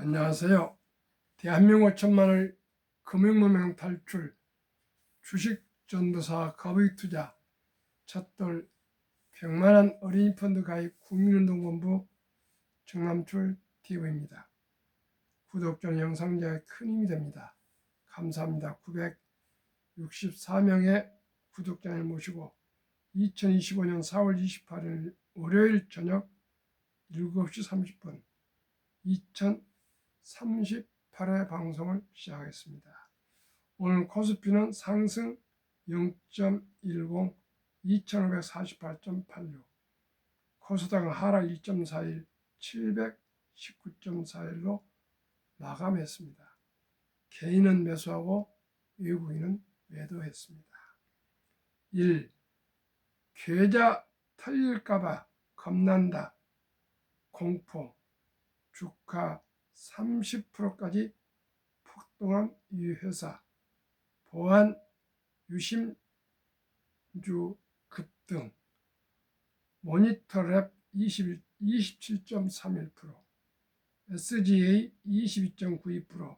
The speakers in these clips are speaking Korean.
안녕하세요. 대한민국 5천만을 금융무명 탈출, 주식전도사 거북이투자, 첫돌 100만원 어린이 펀드 가입 국민운동본부 정남출 TV입니다. 구독자 영상 제작에 큰 힘이 됩니다. 감사합니다. 964명의 구독자를 모시고 2025년 4월 28일 월요일 저녁 7시 30분 2038회 방송을 시작하겠습니다. 오늘 코스피는 상승 0.10 2548.86, 코스닥은 하락 2.41 719.41로 마감했습니다. 개인은 매수하고 외국인은 매도했습니다. 1. 계좌 털릴까봐 겁난다. 공포. 주가 30%까지 폭등한 이 회사. 보안 유심주 급등. 모니터랩 27.31%, SGA 22.92%,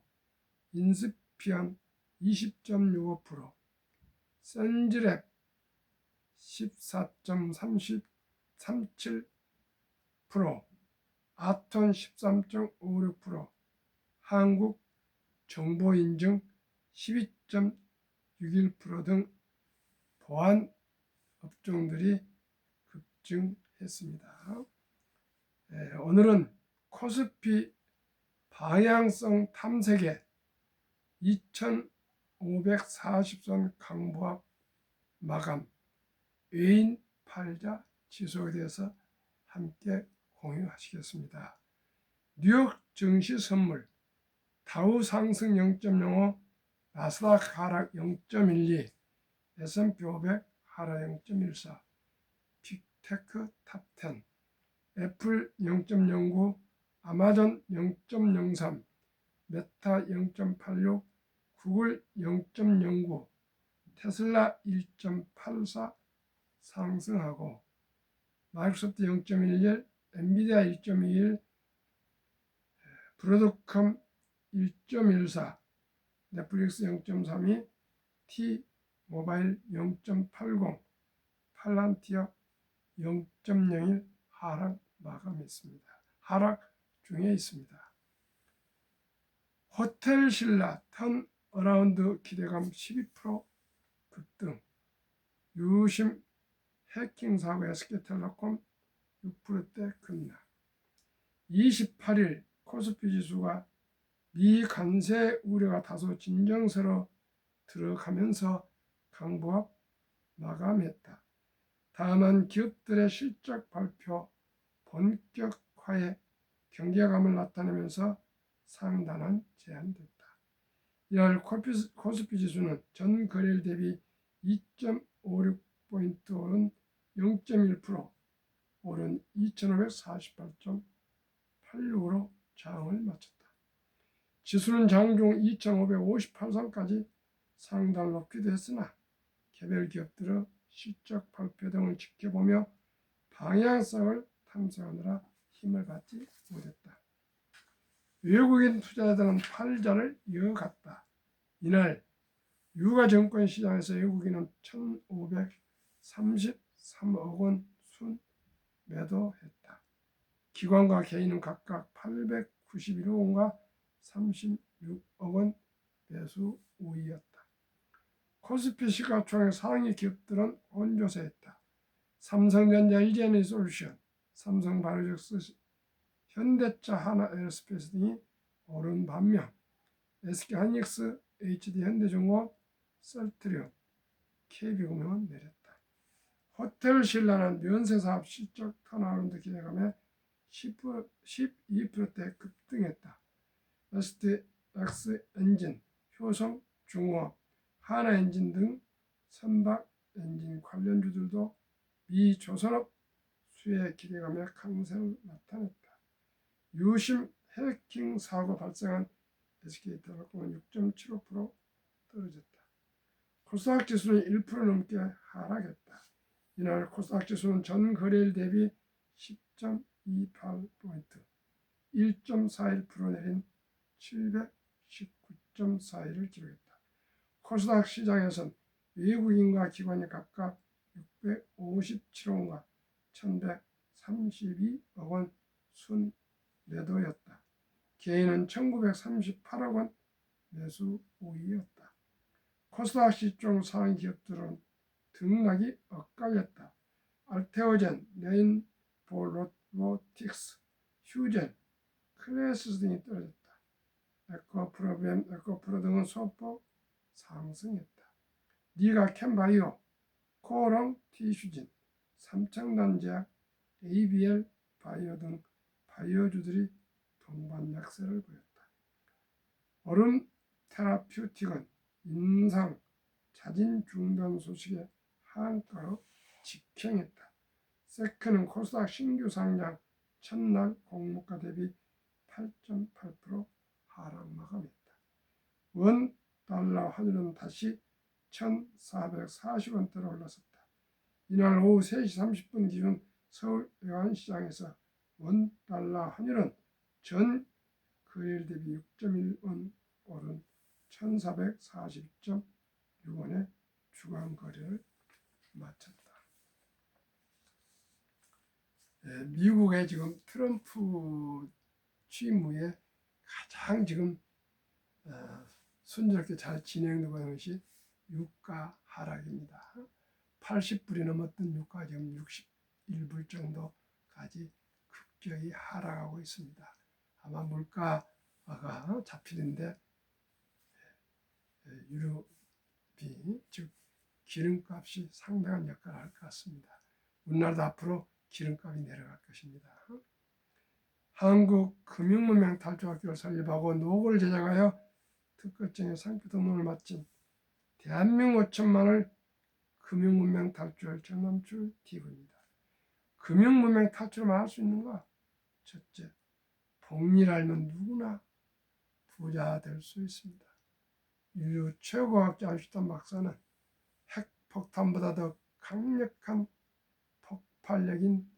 인스피언 20.65%, 센즈랩 14.37%, 아톤 13.56%, 한국정보인증 12.61% 등 보안 업종들이 급증했습니다. 오늘은 코스피 방향성 탐색에 2540선 강보합 마감, 외인 팔자 지수에 대해서 함께 공유하시겠습니다. 뉴욕 증시 선물, 다우 상승 0.05, 나스닥 하락 0.12, S&P 500 하락 0.14, 빅테크 탑10, 애플 0.09, 아마존 0.03, 메타 0.86, 구글 0.09, 테슬라 1.84 상승하고, 마이크로소프트 0.11, 엔비디아 1.21, 브로드컴 1.14, 넷플릭스 0.32, T모바일 0.80, 팔란티어 0.01 하락 마감했습니다. 하락 중에 있습니다. 호텔신라 턴어라운드 기대감 12% 급등, 유심 해킹 사고 SK텔레콤 6%대 급락. 28일 코스피 지수가 미 관세 우려가 다소 진정세로 들어가면서 강보합 마감했다. 다만 기업들의 실적 발표 본격화에 경계감을 나타내면서 상단은 제한됐다. 이날 코스피 지수는 전 거래일 대비 2.56포인트 오른 0.1%, 오른 2548.86으로 장을 마쳤다. 지수는 장중 2558선까지 상단을 높기도 했으나 개별 기업들의 실적 발표 등을 지켜보며 방향성을 탐색하느라 힘을 받지 못했다. 외국인 투자자들은 팔자를 이어갔다. 이날 유가증권 시장에서 외국인은 1,533억 원 순 매도했다. 기관과 개인은 각각 891억 원과 36억 원 매수 우위였다. 코스피 시가총액 상위 기업들은 혼조세했다. 삼성전자, 이지에너지솔루션, 삼성바이오로직스, 현대차, 하나에어스페이스 등이 오른 반면 SK하이닉스, HD현대중공업, 셀트리온, KB금융은 내렸다. 호텔신라는 면세사업 실적 턴어라운드 기대감에 12%대 급등했다. STX 엔진, 효성중공업, 하나엔진 등 선박엔진 관련주들도 미 조선업 수혜 기대감에 강세를 나타냈다. 유심 해킹 사고 발생한 SK텔레콤은 6.75% 떨어졌다. 코스닥 지수는 1% 넘게 하락했다. 이날 코스닥 지수는 전 거래일 대비 10.28포인트, 1.41% 내린 719.42를 기록했다. 코스닥 시장에선 외국인과 기관이 각각 657억 원과 1132억 원 순매도였다. 개인은 1938억 원 매수 우위였다. 코스닥 시총 상위 기업들은 등락이 엇갈렸다. 알테오젠, 레인보로보틱스, 휴젠, 클래스 등이 떨어졌다. 에코프로비엠, 에코프로 등은 소폭 상승했다. 니가 캠바이오, 코오롱 티슈진, 삼청단제약, ABL 바이오 등 바이오주들이 동반 약세를 보였다. 오름 테라퓨틱은 임상 자진 중단 소식에 하한가로 직행했다. 세크는 코스닥 신규 상장 첫날 공모가 대비 8.8% 하락 마감했다. 원 달러 환율은 다시 1,440원대로 올랐었다. 이날 오후 3시 30분 기준 서울 외환시장에서 원 달러 환율은 전 거래일 대비 6.1원 오른 1,440.6원에 주간 거래를 마쳤다. 미국의 지금 트럼프 취임 후에 가장 지금 순조롭게 잘 진행되고 있는 것이 유가 하락입니다. 80불이 넘었던 유가 지금 61불 정도까지 급격히 하락하고 있습니다. 아마 물가가 잡히는데 유류비, 즉 기름값이 상당한 역할을 할 것 같습니다. 우리나라도 앞으로 기름값이 내려갈 것입니다. 한국금융문명 탈출학교를 설립하고 노고를 제작하여 특허증의 상표 등록을 마친 대한민국 5천만을 금융문명 탈출 전남출 TV입니다. 금융문명 탈출만 할 수 있는가? 첫째, 복리를 알면 누구나 부자 될 수 있습니다. 인류 최고학자 아인슈타인 박사는 핵폭탄보다 더 강력한 폭발력인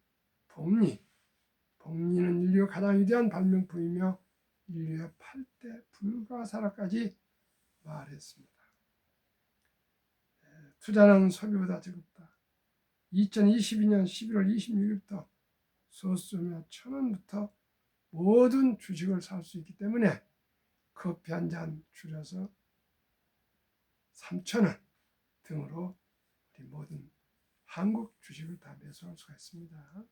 복리는 인류의 가장 위대한 발명품이며 인류의 8대 불가사라까지 말했습니다. 투자는 소비보다 적었다. 2022년 11월 26일부터 소수며 1,000원부터 모든 주식을 살 수 있기 때문에 커피 한 잔 줄여서 3,000원 등으로 우리 모든 한국 주식을 다 매수할 수가 있습니다.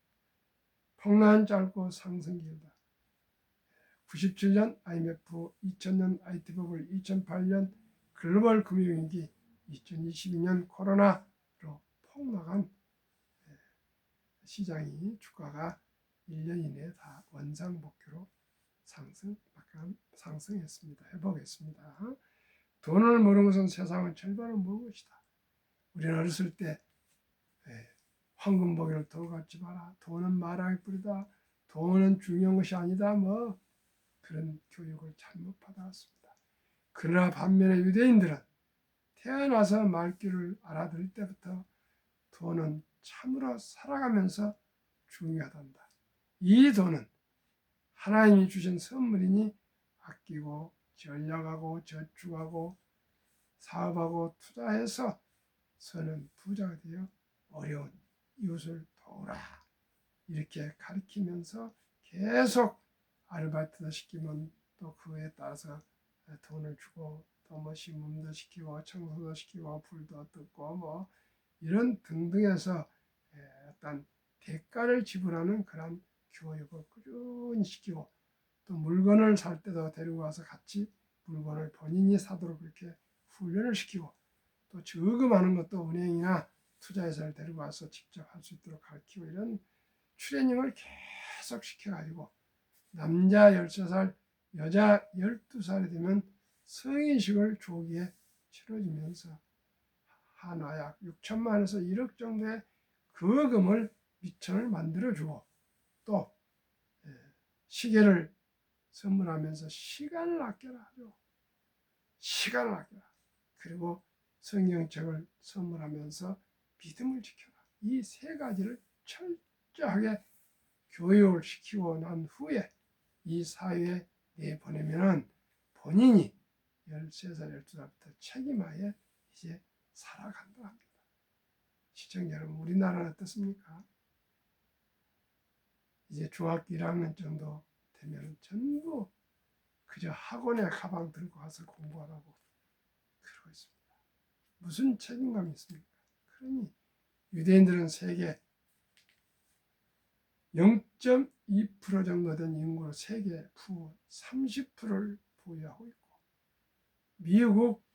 폭락은 짧고 상승 길다. 97년 IMF, 2000년 IT 버블, 2008년 글로벌 금융위기, 2022년 코로나로 폭락한 시장이 주가가 1년 이내에 다 원상복귀로 상승했습니다. 회복했습니다. 돈을 모르는 것은 세상은 절반을 모르는 것이다. 우리는 어렸을 때 황금보기를 더 갖지 마라. 돈은 마랑의 뿌리다. 돈은 중요한 것이 아니다. 뭐 그런 교육을 잘못 받아왔습니다. 그러나 반면에 유대인들은 태어나서 말귀를 알아들 때부터 돈은 참으로 살아가면서 중요하단다. 이 돈은 하나님이 주신 선물이니 아끼고 전략하고 저축하고 사업하고 투자해서 서는 부자가 되어 어려운 이웃을 도우라. 이렇게 가르치면서 계속 아르바이트도 시키면 또 그에 따라서 돈을 주고 또 뭐 심음도 시키고 청소도 시키고 불도 뜯고 뭐 이런 등등해서 어떤 대가를 지불하는 그런 교육을 꾸준히 시키고 또 물건을 살 때도 데리고 와서 같이 물건을 본인이 사도록 그렇게 훈련을 시키고 또 저금하는 것도 은행이나 투자회사를 데리고 와서 직접 할 수 있도록 가르치고 이런 트레이닝을 계속 시켜가지고 남자 13살, 여자 12살이 되면 성인식을 조기에 치러지면서 한화약 6천만에서 1억 정도의 거금을 미천을 만들어주고 또 시계를 선물하면서 시간을 아껴라 하죠. 시간을 아껴라. 그리고 성경책을 선물하면서 믿음을 지켜라. 이 세 가지를 철저하게 교육을 시키고 난 후에 이 사회에 내보내면은 본인이 13살, 12살부터 책임하에 이제 살아간다 합니다. 시청자 여러분, 우리나라는 어떻습니까? 이제 중학교 1학년 정도 되면 전부 그저 학원에 가방 들고 가서 공부하라고 그러고 있습니다. 무슨 책임감이 있습니까? 그러니 유대인들은 세계 0.2% 정도 된 인구로 세계 부 30%를 보유하고 있고, 미국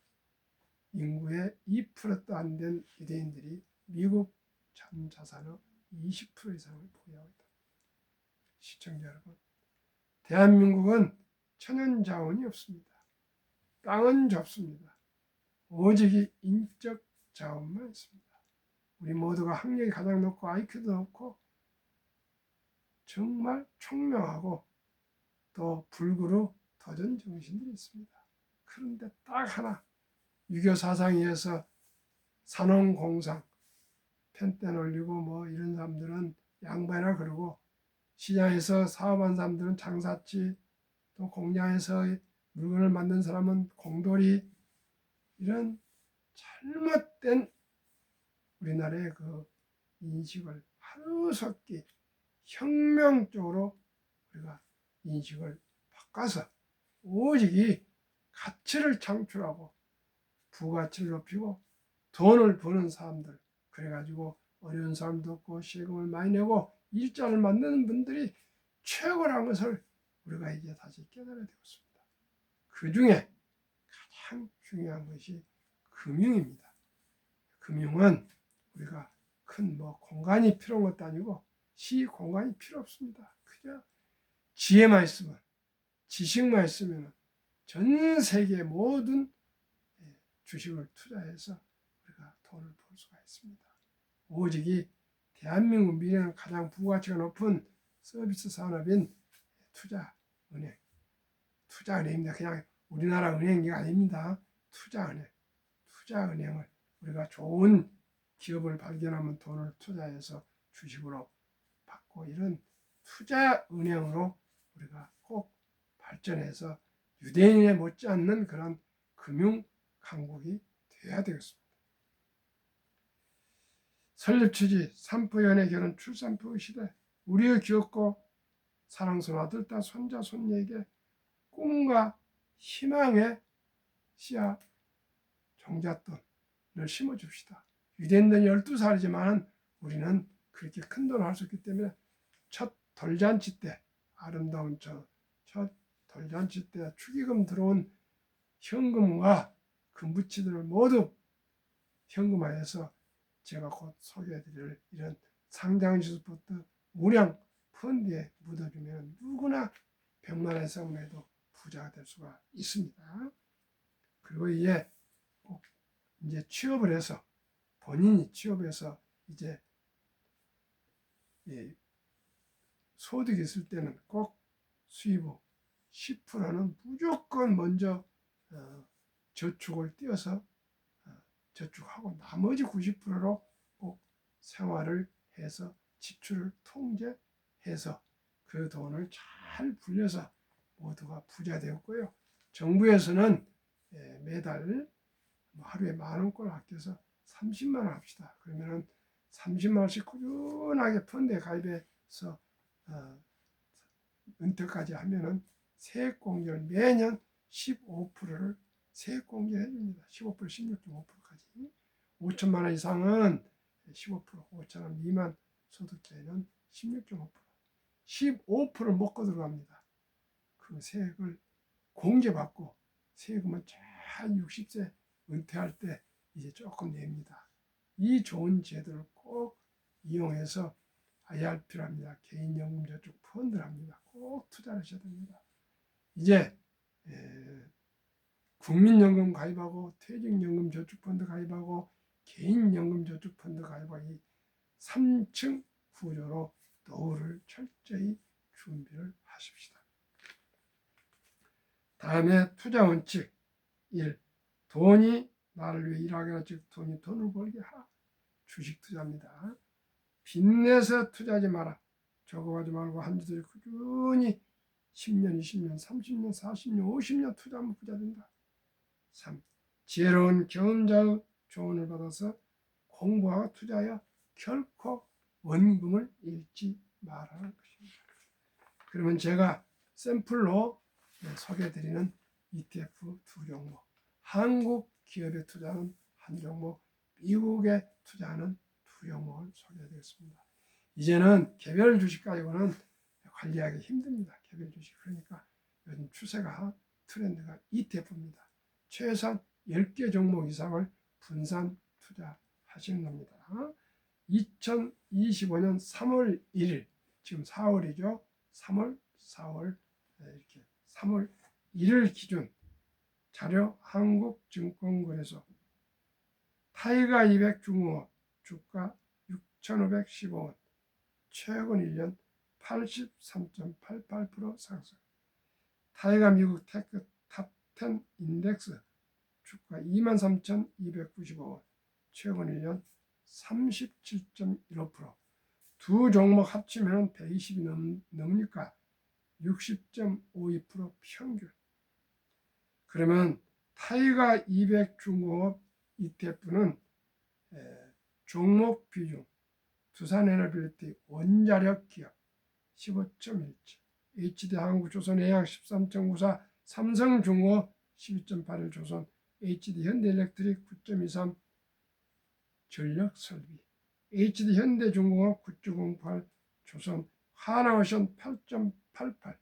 인구의 2%도 안 된 유대인들이 미국 전 자산의 20% 이상을 보유하고 있다. 시청자 여러분, 대한민국은 천연 자원이 없습니다. 땅은 좁습니다. 오직 인적 자원만 있습니다. 우리 모두가 학력이 가장 높고 IQ도 높고 정말 총명하고 또 불구로 도전 정신들이 있습니다. 그런데 딱 하나, 유교 사상에 의해서 산업공상 편대 놀리고 뭐 이런 사람들은 양반이라 그러고, 시장에서 사업한 사람들은 장사치, 또 공장에서 물건을 만든 사람은 공돌이, 이런 잘못된 우리나라의 그 인식을 하루속히 혁명적으로 우리가 인식을 바꿔서 오직 이 가치를 창출하고 부가치를 높이고 돈을 버는 사람들, 그래가지고 어려운 사람도 없고 세금을 많이 내고 일자를 만드는 분들이 최고라는 것을 우리가 이제 다시 깨달아야 되겠습니다. 그 중에 가장 중요한 것이 금융입니다. 금융은 우리가 큰 뭐 공간이 필요한 것도 아니고 시 공간이 필요 없습니다. 그저 지혜만 있으면, 지식만 있으면 전 세계 모든 주식을 투자해서 우리가 돈을 벌 수가 있습니다. 오직 이 대한민국 미래는 가장 부가치가 높은 서비스 산업인 투자은행, 투자은행입니다. 그냥 우리나라 은행이 아닙니다. 투자은행을 우리가 좋은 기업을 발견하면 돈을 투자해서 주식으로 받고, 이런 투자은행으로 우리가 꼭 발전해서 유대인에 못지않는 그런 금융 강국이 되어야 되겠습니다. 설립 취지, 산부 연애 결혼 출산부 시대, 우리의 귀엽고 사랑스러운 아들, 딸, 손자, 손녀에게 꿈과 희망의 씨앗, 종잣돈을 심어줍시다. 유대인들은 12살이지만 우리는 그렇게 큰 돈을 할 수 없기 때문에 첫 돌잔치 때, 아름다운 첫 돌잔치 때 축의금 들어온 현금과 금부치들을 모두 현금화해서 제가 곧 소개해드릴 이런 상장지수부터 우량 펀드에 묻어주면 누구나 100만 원 이상에도 부자가 될 수가 있습니다. 그리고 이제 꼭 이제 취업을 해서, 본인이 취업해서 이제 소득이 있을 때는 꼭 수입 후 10%는 무조건 먼저 저축을 띄어서 저축하고, 나머지 90%로 꼭 생활을 해서 지출을 통제해서 그 돈을 잘 불려서 모두가 부자 되었고요. 정부에서는 매달 하루에 10,000원꼴 아껴서 30만 원 합시다. 그러면은 30만 원씩 꾸준하게 펀드에 가입해서 은퇴까지 하면은 세액공제를 매년 15%를 세액공제를 해줍니다. 15%, 16.5%까지. 5천만 원 이상은 15%, 5천 원 미만 소득자에는 16.5%, 15%를 먹고 들어갑니다. 그 세액을 공제받고 세금은 잘 60세 은퇴할 때 이제 조금 냅니다. 이 좋은 제도를 꼭 이용해서 IRP를 합니다. 개인연금저축 펀드를 합니다. 꼭 투자를 하셔야 됩니다. 이제 국민연금 가입하고 퇴직연금저축펀드 가입하고 개인연금저축펀드 가입하고 이 3층 구조로 노후를 철저히 준비를 하십시다. 다음에 투자 원칙 1. 돈이 나를 위해 일하게 하라. 즉 돈을 벌게 하라. 주식 투자입니다. 빚내서 투자하지 마라. 적어가지 말고 한 주도 꾸준히 10년, 20년, 30년, 40년, 50년 투자하면 부자 된다. 3. 지혜로운 경험자의 조언을 받아서 공부하고 투자하여 결코 원금을 잃지 말라는 것입니다. 그러면 제가 샘플로 소개해드리는 ETF 두 종목, 한국 기업에 투자하는 한 종목, 미국에 투자하는 두 종목을 소개해드리겠습니다. 이제는 개별 주식 가지고는 관리하기 힘듭니다. 개별 주식. 그러니까 요즘 추세가 트렌드가 ETF입니다. 최소한 10개 종목 이상을 분산 투자하시는 겁니다. 2025년 3월 1일, 지금 4월이죠. 3월, 4월, 이렇게 3월 1일 기준 자료 한국증권거래소 타이가 200 중공업 주가 6,515원, 최근 1년 83.88% 상승. 타이가 미국 테크 탑10 인덱스 주가 23,295원, 최근 1년 37.15%. 두 종목 합치면 120이 넘으니까 60.52% 평균. 그러면 타이가 200 중공업 ETF는 종목 비중 두산에너빌리티 원자력 기업 15.17, HD 한국조선해양 13.94, 삼성중공업 12.81, 조선 HD 현대일렉트릭 9.23, 전력설비 HD 현대중공업 9.08, 조선 하나오션 8.88,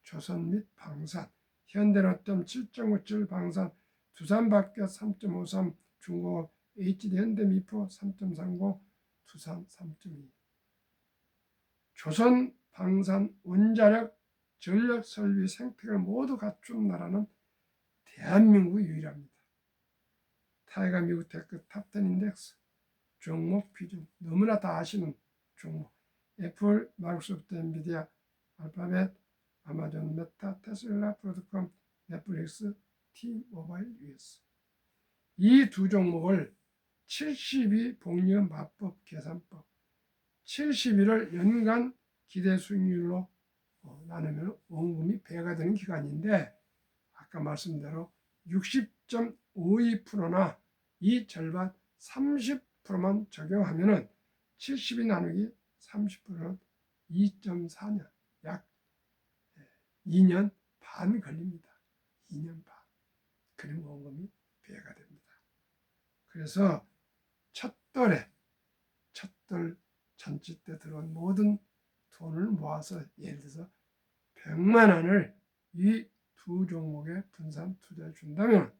조선 및 방산 현대로템 7.57, 방산 두산밖에 3.53, 중공업 HD 현대미포 3.30, 두산 3.2. 조선 방산 원자력 전력 설비 생태계를 모두 갖춘 나라는 대한민국이 유일합니다. 타이가 미국 테크 탑10 인덱스 종목 비중 너무나 다 아시는 종목 애플, 마이크로소프트, 엔비디아, 알파벳, 아마존, 메타, 테슬라, 브로드컴, 넷플릭스, T모바일 US. 이 두 종목을 72 복리 마법 계산법 71을 연간 기대 수익률로 나누면 원금이 배가 되는 기간인데 아까 말씀대로 60.52%나 이 절반 30%만 적용하면은 70이 나누기 30%는 2.4년 약 2년 반 걸립니다. 2년 반. 그럼 원금이 배가 됩니다. 그래서 첫돌 잔치 때 들어온 모든 돈을 모아서 예를 들어서 100만 원을 이 두 종목에 분산 투자해 준다면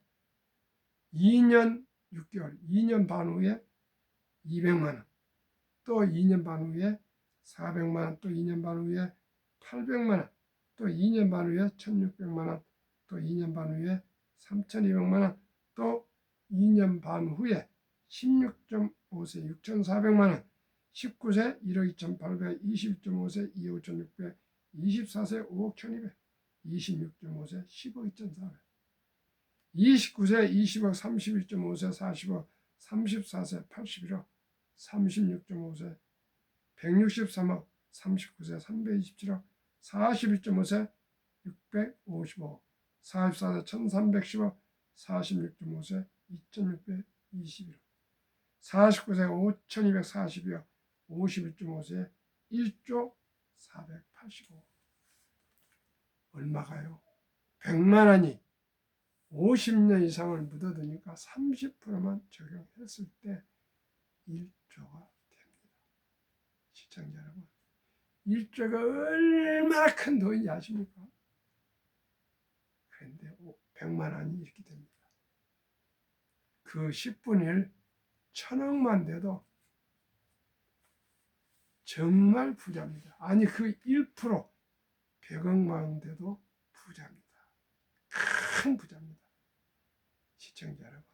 2년 6개월, 2년 반 후에 200만 원, 또 2년 반 후에 400만 원, 또 2년 반 후에 800만 원, 또 2년 반 후에 1,600만 원, 또 2년 반 후에 3,200만 원, 또 2년 반 후에 16.5세 6,400만 원, 19세 1억 2,800, 21.5세 2억 5,600, 24세 5억 1,200, 26.5세 10억 2,400, 29세 20억, 31.5세 40억, 34세 81억, 36.5세 163억, 39세 327억, 41.5세 655억, 44세 1310억, 46.5세 2621억, 49세 5242억, 51.5세 1조 485억. 얼마가요? 100만 원이 50년 이상을 묻어두니까 30%만 적용했을 때 1조가 됩니다. 시청자 여러분, 1조가 얼마나 큰 돈인지 아십니까? 그런데 100만 원이 이렇게 됩니다. 그 10분의 1, 1,000억만 돼도 정말 부자입니다. 아니 그 1%, 100억만 돼도 부자입니다. 큰 부자입니다. 시청자 여러분,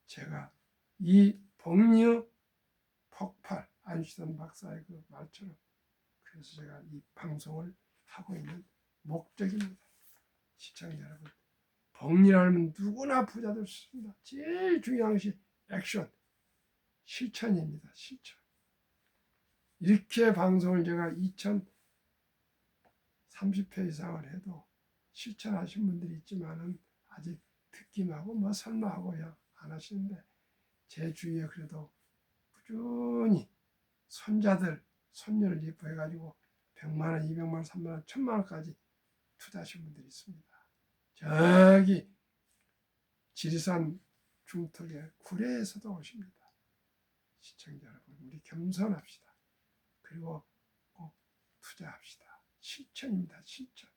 제가 이 복리의 폭발, 안시던 박사의 그 말처럼 그래서 제가 이 방송을 하고 있는 목적입니다. 시청자 여러분, 복리라면 누구나 부자 될 수 있습니다. 제일 중요한 것이 액션, 실천입니다. 실천. 이렇게 방송을 제가 30회 이상을 해도 실천하신 분들이 있지만은 아직 듣기만 하고 뭐 설마 하고요 안 하시는데, 제 주위에 그래도 꾸준히 손자들 손녀를 예뻐해가지고 100만 원, 200만 원, 3만 원, 1000만 원까지 투자하신 분들이 있습니다. 저기 지리산 중턱에 구례에서도 오십니다. 시청자 여러분, 우리 겸손합시다. 그리고 꼭 투자합시다. 실천입니다. 실천.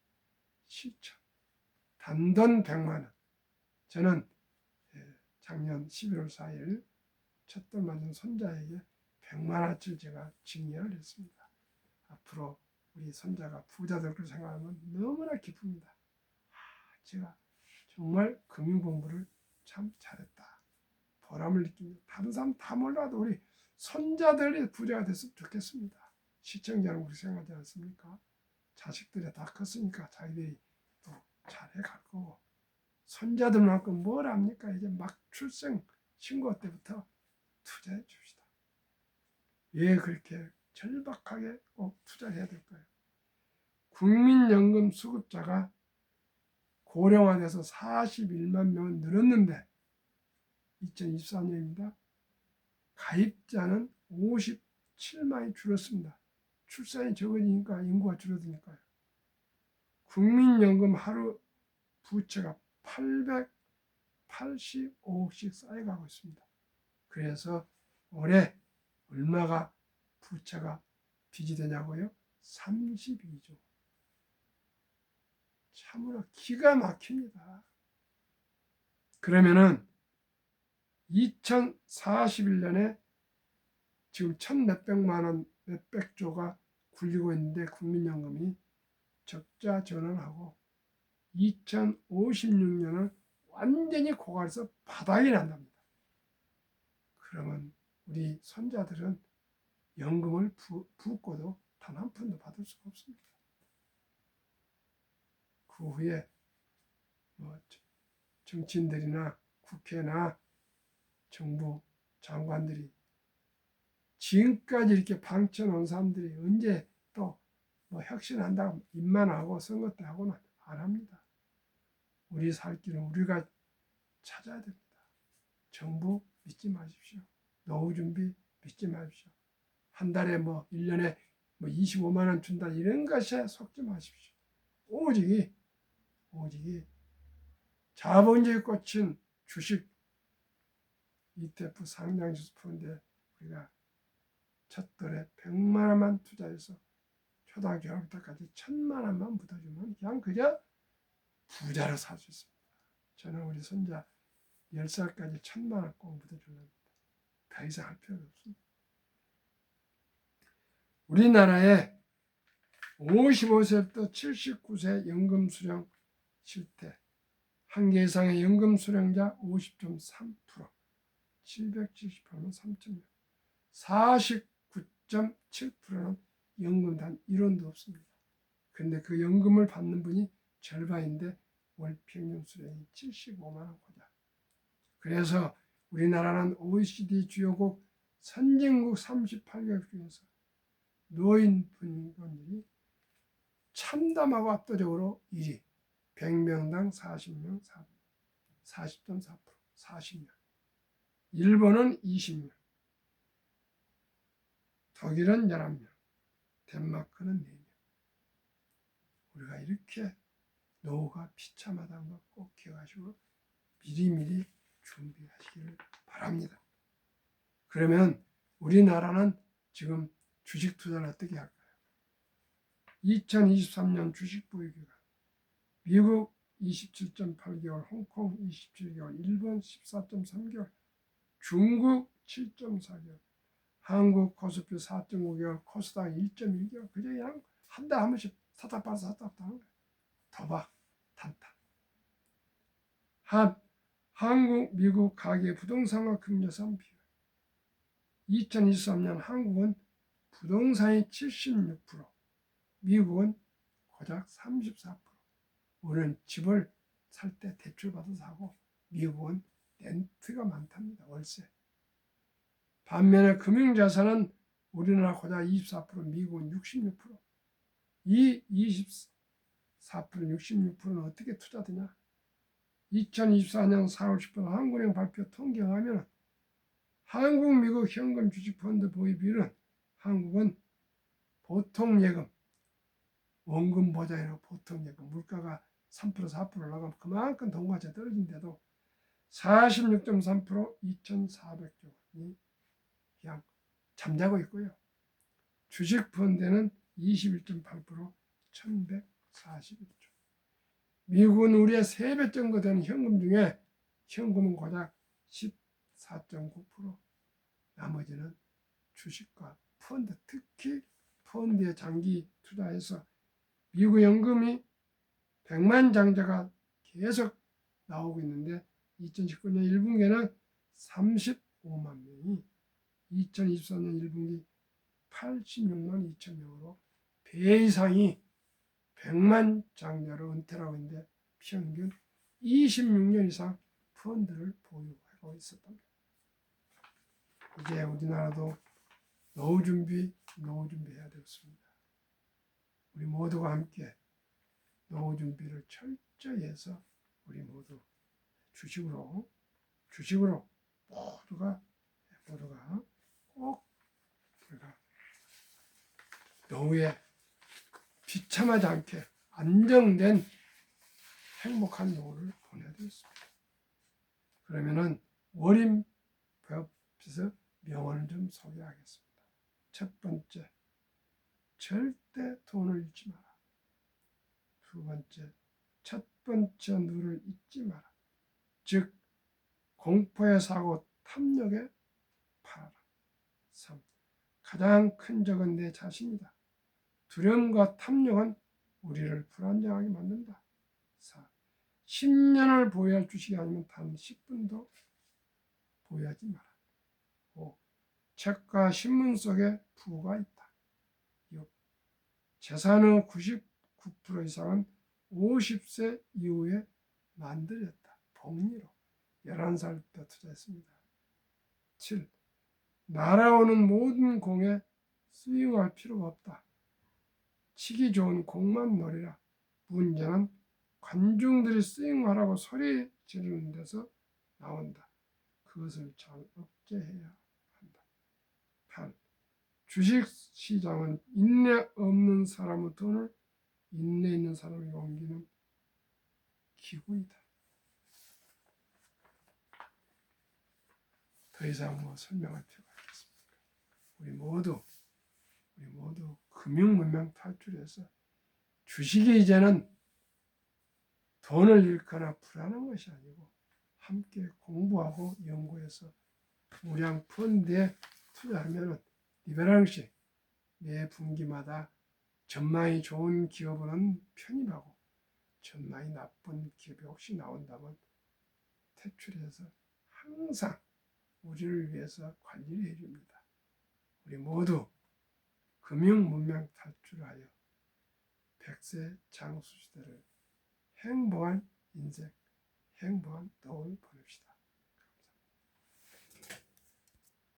단돈 100만 원. 저는 작년 11월 4일 첫돌 맞은 손자에게 100만 원어치를 제가 증여를 했습니다. 앞으로 우리 손자가 부자 될 걸 생각하면 너무나 기쁩니다. 제가 정말 금융 공부를 참 잘했다. 보람을 느낍니다. 다른 사람 다 몰라도 우리 손자들이 부자가 됐으면 좋겠습니다. 시청자는 우리 생각하지 않습니까? 자식들이 다 컸으니까 자기들이 또 잘해 갈 거고, 손자들만큼 뭘 합니까? 이제 막 출생 신고 때부터 투자해 줍시다. 왜 그렇게 절박하게 꼭 투자를 해야 될까요? 국민연금 수급자가 고령화돼서 41만 명은 늘었는데 2024년입니다. 가입자는 57만이 줄었습니다. 출산이 적어지니까 인구가 줄어드니까요. 국민연금 하루 부채가 885억씩 쌓여가고 있습니다. 그래서 올해 얼마가 부채가 빚이 되냐고요? 32조. 참으로 기가 막힙니다. 그러면은 2041년에 지금 1,몇백만 원, 몇백 조가 굴리고 있는데 국민연금이 적자 전환하고 2056년은 완전히 고갈해서 바닥이 난답니다. 그러면 우리 손자들은 연금을 붓고도 단 한 푼도 받을 수가 없습니다. 그 후에 뭐 정치인들이나 국회나 정부 장관들이 지금까지 이렇게 방쳐놓은 사람들이 언제 또 뭐 혁신한다고 입만 하고 선거 때 하고는 안 합니다. 우리 살 길은 우리가 찾아야 됩니다. 정부 믿지 마십시오. 노후 준비 믿지 마십시오. 한 달에 뭐 1년에 뭐 25만 원 준다 이런 것에 속지 마십시오. 오직이 자본주의 꽂힌 주식 ETF 상장지수 푸는데 우리가 첫 달에 100만 원만 투자해서 초등학교 졸업 때까지 1000만 원만 묻어주면 그냥 그저 부자로 살 수 있습니다. 저는 우리 손자 10살까지 1000만 원 꼭 묻어주려합니다. 더 이상 할 필요가 없습니다. 우리나라에 55세부터 79세 연금 수령 실태, 한 개 이상의 연금 수령자 50.3%, 778만 3천 명, 49.7%는 연금 단 1원도 없습니다. 근데 그 연금을 받는 분이 절반인데 월 평균 수령이 75만 원 고작. 그래서 우리나라는 OECD 주요국 선진국 38개국 중에서 노인 분권율이 참담하고 압도적으로 1위, 100명당 40명, 40.4%, 40명. 일본은 20명, 독일은 11명, 덴마크는 4명. 우리가 이렇게 노후가 비참하다는 거 꼭 기억하시고 미리미리 준비하시기를 바랍니다. 그러면 우리나라는 지금 주식 투자를 어떻게 할까요? 2023년 주식 보유기간, 미국 27.8개월, 홍콩 27개월, 일본 14.3개월, 중국 7.4개월, 한국 코스피 4.5개월, 코스닥 1.1개월. 그저 그냥 한 달 한 번씩 사다 팔아 하는 거예요. 도박, 탄탄. 한국, 미국 가계 부동산과 금융자산 비율. 2023년 한국은 부동산이 76%, 미국은 고작 34%. 우리는 집을 살 때 대출 받아서 사고 미국은 렌트가 많답니다. 월세. 반면에 금융자산은 우리나라 고작 24%, 미국은 66%. 이 4%, 66%는 어떻게 투자되냐? 2024년 4월 10일 한국은행 발표 통계에 하면 한국, 미국 현금 주식 펀드 보유 비율은 한국은 보통 예금, 원금 보장이라고 보통 예금, 물가가 3%, 4% 올라가면 그만큼 동과제 떨어진데도 46.3% 2,400조 원이 그냥 잠자고 있고요. 주식 펀드는 21.8% 1,141조. 미국은 우리의 3배 정도 되는 현금 중에 현금은 고작 14.9%, 나머지는 주식과 펀드, 특히 펀드에 장기 투자해서 미국 연금이 100만 장자가 계속 나오고 있는데 2019년 1분기에는 35만 명이 2024년 1분기 86만 2천 명으로 배 이상이 100만 장자로 은퇴를 하고 있는데 평균 26년 이상 펀드를 보유하고 있었답니다. 이제 우리나라도 노후 준비해야 되겠습니다. 우리 모두가 함께 노후 준비를 철저히 해서 우리 모두 주식으로 모두가 꼭 우리가 노후에 비참하지 않게 안정된 행복한 노후를 보내야 되겠습니다. 그러면은 워린 버핏의 명언을 좀 소개하겠습니다. 첫 번째, 절대 돈을 잃지 마라. 두 번째, 첫 번째 누를 잊지 마라. 즉, 공포의 사고 탐욕에 팔아라. 3. 가장 큰 적은 내 자신이다. 두려움과 탐욕은 우리를 불안정하게 만든다. 4. 10년을 보유할 주식이 아니면 단 10분도 보유하지 마라. 5. 책과 신문 속에 부가 있다. 6. 재산의 99% 이상은 50세 이후에 만들었다. 복리로 11살 때 투자했습니다. 7. 날아오는 모든 공에 스윙할 필요가 없다. 치기 좋은 공만 노리라. 문제는 관중들이 스윙하라고 소리 지르는 데서 나온다. 그것을 잘 억제해야 한다. 8. 주식시장은 인내 없는 사람의 돈을 인내 있는 사람에게 옮기는 기구이다. 더 이상 설명할 필요가 없겠습니다. 우리 모두 금융문명 탈출해서 주식이 이제는 돈을 잃거나 불안한 것이 아니고 함께 공부하고 연구해서 우량 펀드에 투자하면 리베랑식 매 분기마다 전망이 좋은 기업은 편입하고 전망이 나쁜 기업이 혹시 나온다면 퇴출해서 항상 우리를 위해서 관리를 해줍니다. 우리 모두 금융문명 탈출하여 100세 장수시대를 행복한 인생, 행복한 노후를 보냅시다.